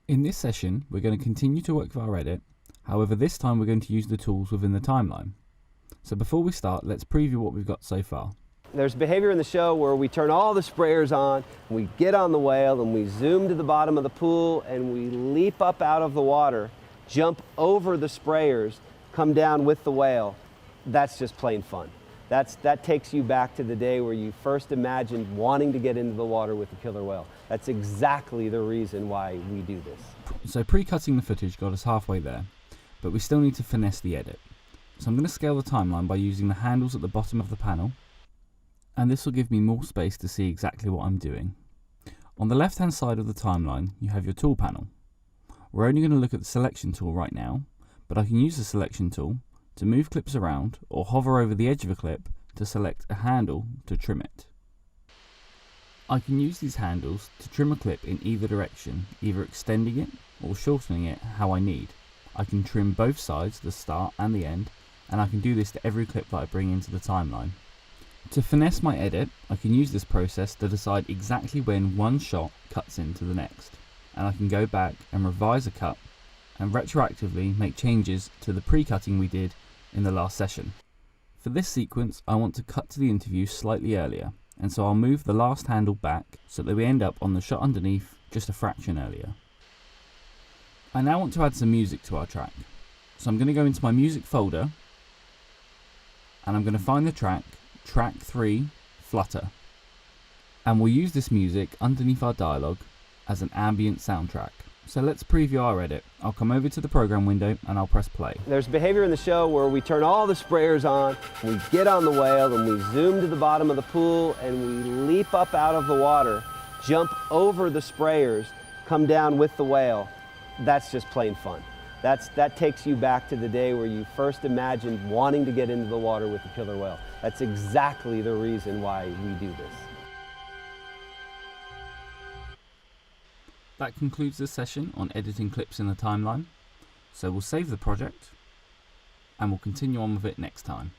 In this session, we're going to continue to work with our edit. However, this time we're going to use the tools within the timeline. So before we start, let's preview what we've got so far. There's behavior in the show where we turn all the sprayers on, we get on the whale, and we zoom to the bottom of the pool, and we leap up out of the water, jump over the sprayers, come down with the whale. That's just plain fun. That takes you back to the day where you first imagined wanting to get into the water with the killer whale. That's exactly the reason why we do this. So pre-cutting the footage got us halfway there, but we still need to finesse the edit. So I'm going to scale the timeline by using the handles at the bottom of the panel, and this will give me more space to see exactly what I'm doing. On the left hand side of the timeline, you have your tool panel. We're only going to look at the selection tool right now, but I can use the selection tool to move clips around or hover over the edge of a clip to select a handle to trim it. I can use these handles to trim a clip in either direction, either extending it or shortening it how I need. I can trim both sides, the start and the end, and I can do this to every clip that I bring into the timeline. To finesse my edit, I can use this process to decide exactly when one shot cuts into the next, and I can go back and revise a cut and retroactively make changes to the pre-cutting we did in the last session. For this sequence, I want to cut to the interview slightly earlier, and so I'll move the last handle back so that we end up on the shot underneath just a fraction earlier. I now want to add some music to our track, so I'm going to go into my music folder and I'm going to find the track 3 Flutter, and we'll use this music underneath our dialogue as an ambient soundtrack. So let's preview our edit. I'll come over to the program window and I'll press play. There's behavior in the show where we turn all the sprayers on, we get on the whale, and we zoom to the bottom of the pool, and we leap up out of the water, jump over the sprayers, come down with the whale. That's just plain fun. That takes you back to the day where you first imagined wanting to get into the water with the killer whale. That's exactly the reason why we do this. That concludes this session on editing clips in the timeline. So we'll save the project and we'll continue on with it next time.